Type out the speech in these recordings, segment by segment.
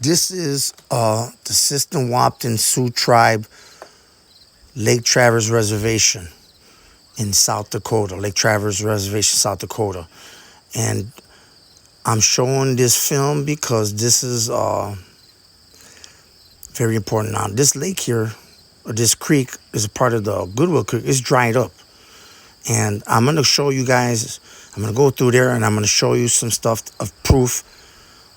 This is the Siston Wapton Sioux Tribe Lake Traverse Reservation in South Dakota. Lake Traverse Reservation, South Dakota. And I'm showing this film because this is very important. Now, this lake here, or this creek, is a part of the Goodwill Creek. It's dried up. And I'm going to show you guys, I'm going to go through there and I'm going to show you some stuff of proof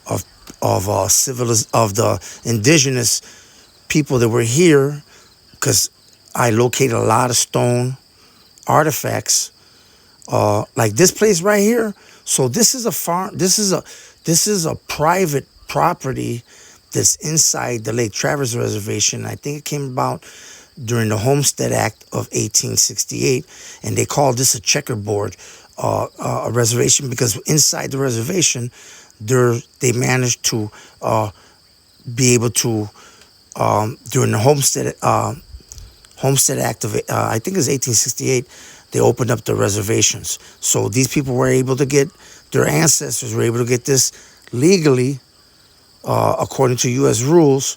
of of the indigenous people that were here, because I located a lot of stone artifacts, like this place right here. So this is a farm. This is a private property that's inside the Lake Traverse Reservation. I think it came about during the Homestead Act of 1868, and they called this a checkerboard a reservation, because inside the reservation, they managed to be able to, during the Homestead Act of I think it was 1868, they opened up the reservations. So these people were able to get, their ancestors were able to get this legally, according to U.S. rules,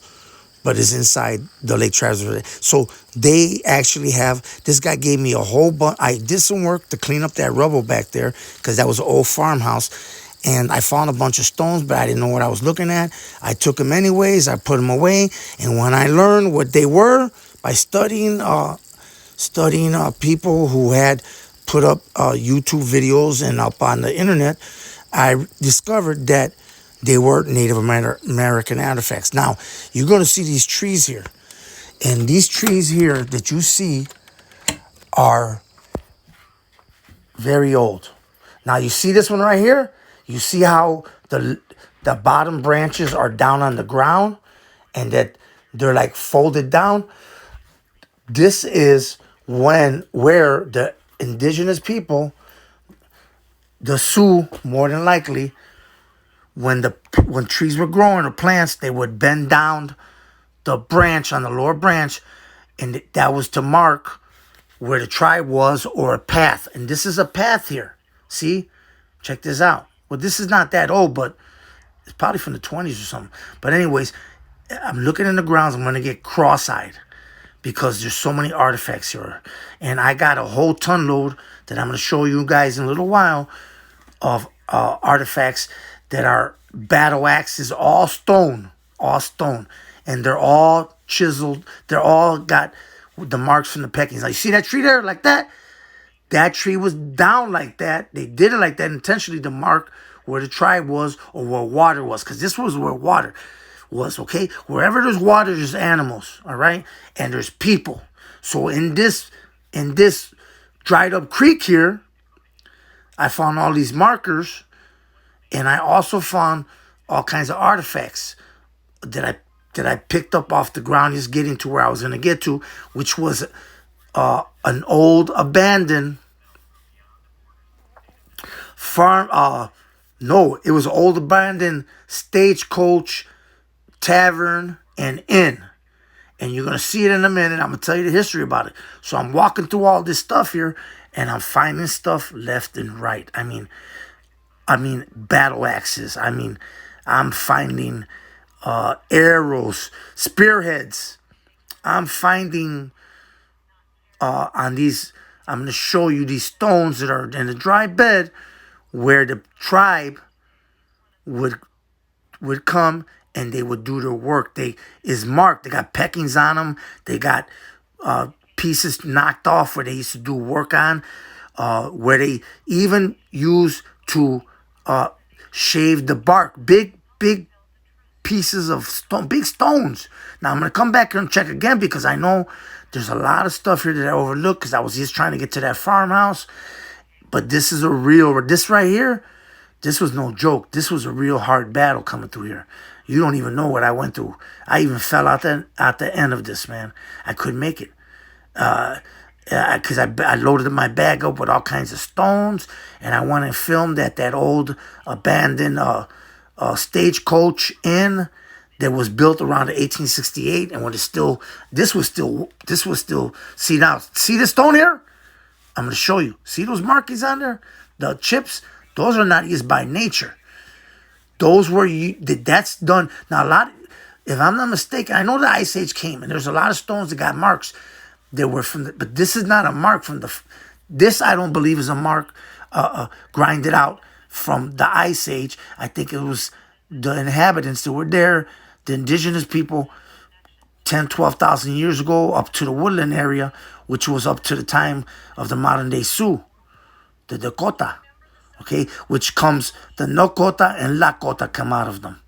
but it's inside the Lake Traverse. So they actually have, this guy gave me a whole bunch. I did some work to clean up that rubble back there, because that was an old farmhouse. And I found a bunch of stones, but I didn't know what I was looking at. I took them anyways. I put them away. And when I learned what they were by studying people who had put up YouTube videos and up on the internet, I discovered that they were Native American artifacts. Now, you're going to see these trees here. And these trees here that you see are very old. Now, you see this one right here? You see how the bottom branches are down on the ground and that they're like folded down? This is where the indigenous people, the Sioux, more than likely, when trees were growing or plants, they would bend down the branch on the lower branch, and that was to mark where the tribe was, or a path. And this is a path here. See? Check this out. Well, this is not that old, but it's probably from the 20s or something. But anyways, I'm looking in the grounds. I'm going to get cross-eyed because there's so many artifacts here. And I got a whole ton load that I'm going to show you guys in a little while of artifacts that are battle axes, all stone. And they're all chiseled. They're all got the marks from the peckings. Now, you see that tree there like that? That tree was down like that. They did it like that intentionally to mark where the tribe was or where water was, because this was where water was, okay? Wherever there's water, there's animals, all right? And there's people. So in this dried up creek here, I found all these markers, and I also found all kinds of artifacts that I picked up off the ground, just getting to where I was going to get to, which was an old abandoned farm. It was an old abandoned stagecoach, tavern, and inn. And you're going to see it in a minute. I'm going to tell you the history about it. So I'm walking through all this stuff here, and I'm finding stuff left and right. I mean, battle axes. I'm finding arrows, spearheads. I'm finding on these, I'm going to show you these stones that are in the dry bed where the tribe would come and they would do their work. They is marked. They got peckings on them. They got pieces knocked off where they used to do work on, where they even used to shave the bark. Big pieces of stone, big stones. Now I'm going to come back here and check again, because I know there's a lot of stuff here that I overlooked because I was just trying to get to that farmhouse. But this is this right here, this was no joke. This was a real hard battle coming through here. You don't even know what I went through. I even fell out the end of this, man. I couldn't make it. Because I loaded my bag up with all kinds of stones, and I went and filmed at that old abandoned stagecoach inn that was built around 1868, and when this was still. See now, see this stone here? I'm gonna show you. See those markings on there? The chips. Those are not used by nature. Those were that's done now. if I'm not mistaken, I know the Ice Age came, and there's a lot of stones that got marks that were from the, but this is not a mark from the, this I don't believe is a mark grinded out from the Ice Age. I think it was the inhabitants that were there, the indigenous people, 10, 12,000 years ago, up to the woodland area, which was up to the time of the modern day Sioux, the Dakota, okay, which comes, the Nakota and Lakota come out of them.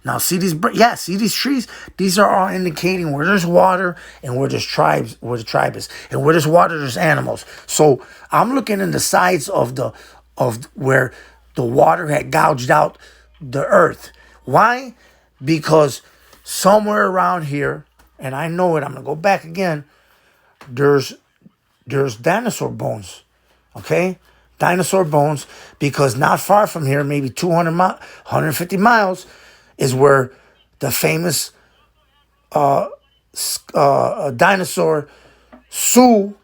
Now, see these, yeah, see these trees? These are all indicating where there's water and where there's tribes, where the tribe is. And where there's water, there's animals. So I'm looking in the sides of the, of where the water had gouged out the earth. Why? Because somewhere around here, and I know it, I'm going to go back again, there's dinosaur bones, okay? Dinosaur bones, because not far from here, maybe 150 miles, is where the famous dinosaur Sioux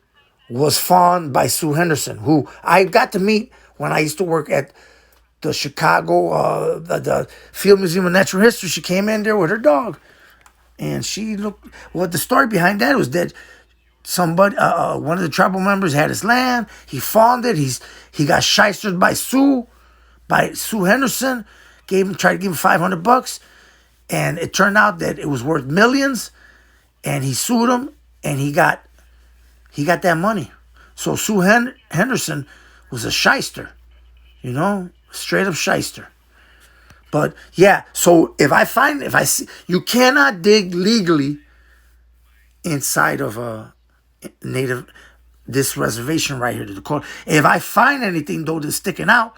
was found by Sue Henderson, who I got to meet when I used to work at the Chicago, the Field Museum of Natural History. She came in there with her dog, and she looked. Well, the story behind that was that somebody, one of the tribal members had his land. He farmed it. He got shystered by Sue Henderson. Tried to give him $500, and it turned out that it was worth millions. And he sued him, and he got that money. So Sue Henderson was a shyster, straight up shyster. But yeah, so if I see, you cannot dig legally inside of a native, this reservation right here, the Dakota. If I find anything though that's sticking out,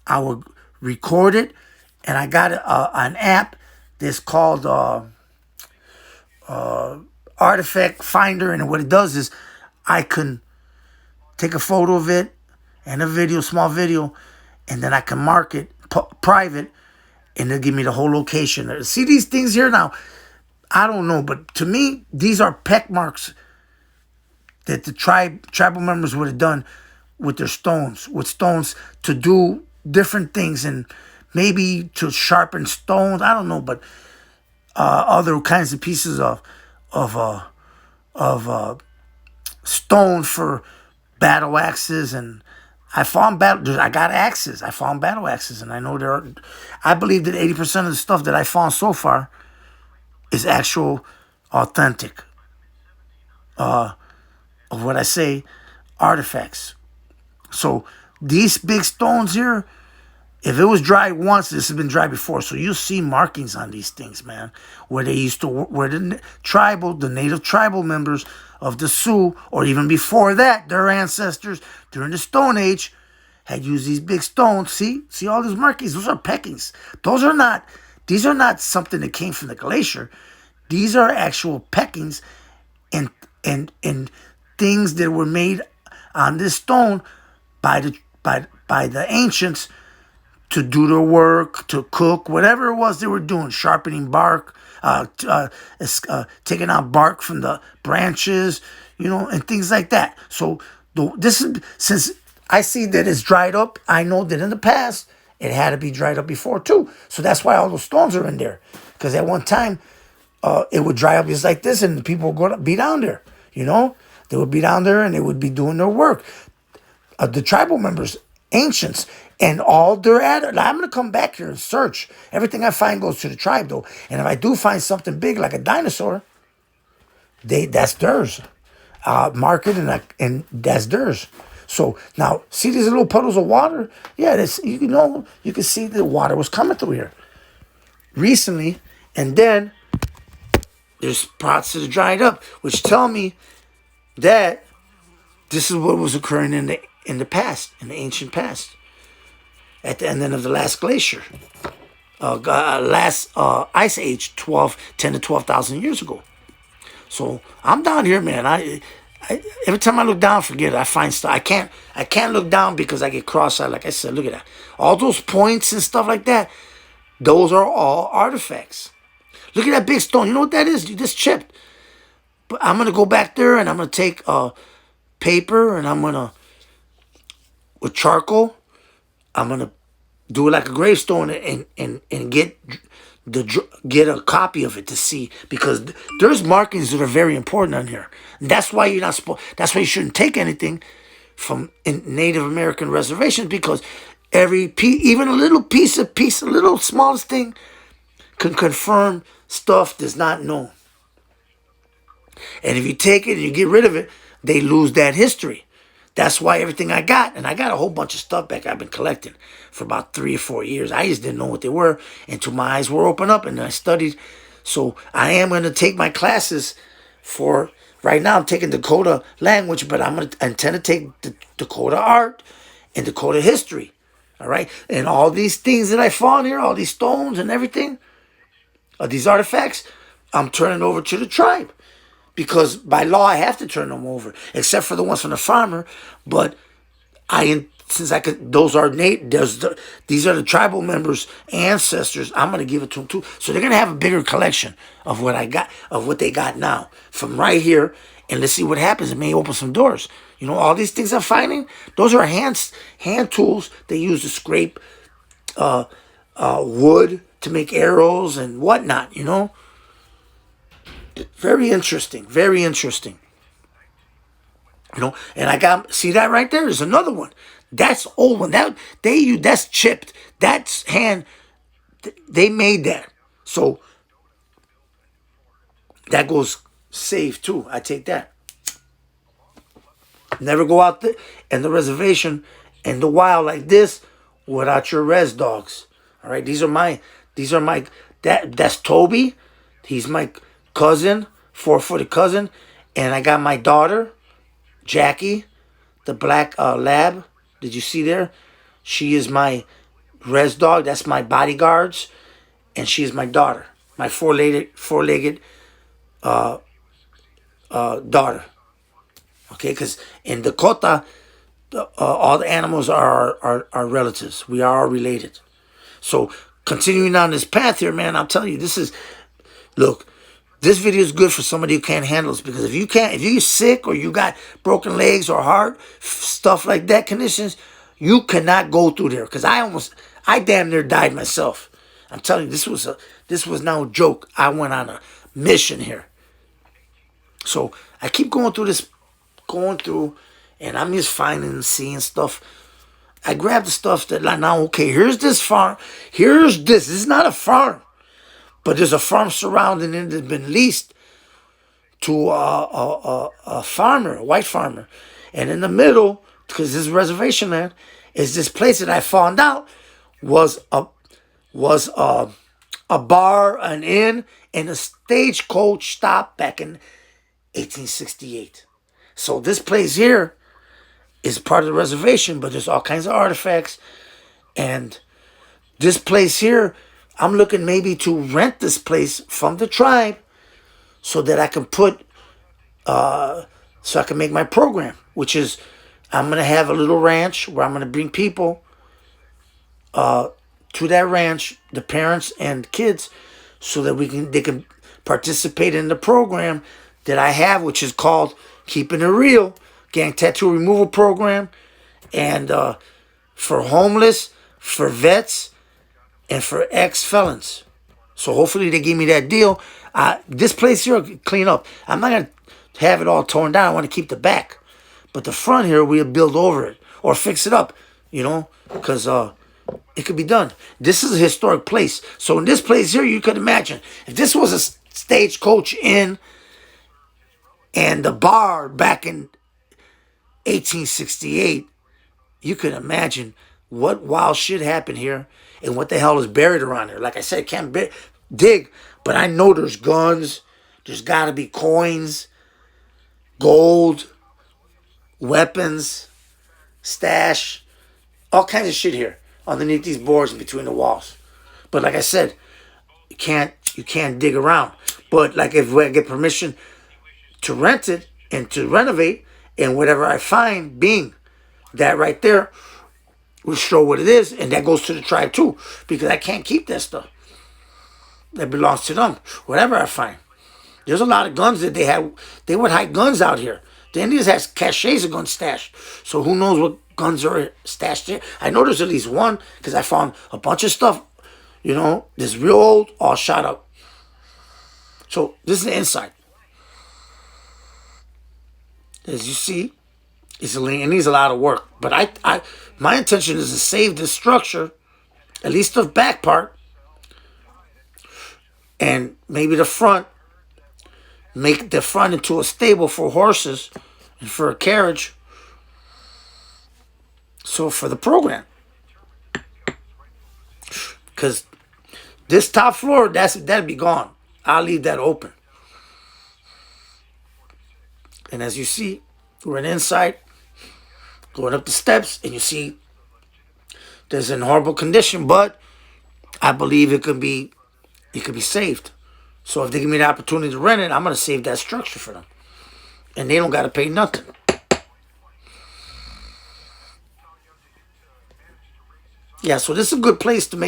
I will record it. And I got an app that's called Artifact Finder. And what it does is I can take a photo of it and a video, small video, and then I can mark it private, and they'll give me the whole location. See these things here now? I don't know, but to me, these are peck marks that the tribal members would have done with their stones, to do different things, and maybe to sharpen stones. I don't know, but other kinds of pieces of stone for battle axes. And I got axes. I found battle axes, and I know I believe that 80% of the stuff that I found so far is actual, authentic. Of what I say, artifacts. So these big stones here, if it was dry once, this has been dry before. So you'll see markings on these things, man, where they used to, where the native tribal members of the Sioux, or even before that, their ancestors during the Stone Age had used these big stones. See all these markings? Those are peckings. These are not something that came from the glacier. These are actual peckings and things that were made on this stone by the ancients, to do their work, to cook, whatever it was they were doing, sharpening bark, taking out bark from the branches, and things like that. So since I see that it's dried up, I know that in the past it had to be dried up before too. So that's why all those stones are in there, because at one time it would dry up just like this, and people would go be down there. They would be down there and they would be doing their work. The tribal members, ancients, and all their I'm going to come back here and search. Everything I find goes to the tribe, though. And if I do find something big like a dinosaur, that's theirs. Mark it, and that's theirs. So now, see these little puddles of water? Yeah, you can see the water was coming through here recently, and then there's spots that are dried up, which tell me that this is what was occurring in the past, in the ancient past, at the end of the last glacier, last ice age, 10 to 12,000 years ago. So I'm down here, man. I every time I look down, forget it. I find stuff. I can't look down because I get cross-eyed. Like I said, look at that. All those points and stuff like that, those are all artifacts. Look at that big stone. You know what that is? You just chipped. But I'm going to go back there, and I'm going to take paper, and I'm going to, with charcoal, I'm going to do it like a gravestone, and get get a copy of it to see, because there's markings that are very important on here. That's why you're not supposed. That's why you shouldn't take anything from Native American reservations, because even a little piece, a little smallest thing, can confirm stuff that's not known. And if you take it and you get rid of it, they lose that history. That's why everything I got, and I got a whole bunch of stuff back I've been collecting for about 3 or 4 years. I just didn't know what they were until my eyes were opened up and I studied. So I am going to take my classes for, right now I'm taking Dakota language, but I intend to take the Dakota art and Dakota history. All right? And all these things that I found here, all these stones and everything, these artifacts, I'm turning over to the tribe. Because by law, I have to turn them over, except for the ones from the farmer. But these are the tribal members' ancestors. I'm going to give it to them too. So they're going to have a bigger collection of what I got, of what they got now from right here. And let's see what happens. It may open some doors. You know, all these things I'm finding, those are hand tools they use to scrape wood to make arrows and whatnot, you know. Very interesting. Very interesting. You know, and I got, see that right there? There's another one. That's old one. That's chipped. That's hand. They made that. So that goes safe too. I take that. Never go out there in the reservation in the wild like this without your res dogs. All right, that's Toby. He's my cousin, 4-footed cousin, and I got my daughter, Jackie, the black lab. Did you see there? She is my res dog. That's my bodyguards, and she is my daughter, my four-legged daughter. Okay, because in Dakota, all the animals are relatives. We are all related. So continuing on this path here, man, I'm telling you, look. This video is good for somebody who can't handle this, because if you're sick or you got broken legs or heart, stuff like that, conditions, you cannot go through there. Because I damn near died myself. I'm telling you, this was no joke. I went on a mission here. So I keep going through, and I'm just finding and seeing stuff. I grab the stuff that, like, now, okay, here's this farm. This is not a farm. But there's a farm surrounding it that's been leased to a farmer, a white farmer. And in the middle, because this is reservation land, is this place that I found out was a bar, an inn, and a stagecoach stop back in 1868. So this place here is part of the reservation, but there's all kinds of artifacts. And this place here, I'm looking maybe to rent this place from the tribe so that I can so I can make my program, which is I'm going to have a little ranch where I'm going to bring people to that ranch, the parents and kids, so that they can participate in the program that I have, which is called Keeping It Real, Gang Tattoo Removal Program, and for homeless, for vets, and for ex-felons. So hopefully they give me that deal. This place here will clean up. I'm not going to have it all torn down. I want to keep the back. But the front here, we'll build over it or fix it up, you know, because it could be done. This is a historic place. So in this place here, you could imagine, if this was a stagecoach inn and the bar back in 1868, you could imagine what wild shit happened here and what the hell is buried around here. Like I said, I can't dig, but I know there's guns. There's got to be coins, gold, weapons, stash, all kinds of shit here underneath these boards and between the walls. But like I said, you can't dig around. But like if I get permission to rent it and to renovate, and whatever I find, being that right there, will show what it is, and that goes to the tribe too, because I can't keep that stuff. That belongs to them. Whatever I find. There's a lot of guns that they would hide guns out here. The Indians has caches of guns stashed. So who knows what guns are stashed there. I know there's at least one, because I found a bunch of stuff, You know, this real old, all shot up. So this is the inside. As you see, it needs a lot of work. But my intention is to save this structure, at least the back part, and maybe the front. Make the front into a stable for horses and for a carriage. So for the program, because this top floor, that'd be gone. I'll leave that open. And as you see, we're inside, going up the steps, and you see there's in horrible condition, but I believe it could be saved. So if they give me the opportunity to rent it, I'm gonna save that structure for them, and they don't gotta pay nothing. Yeah, so this is a good place to make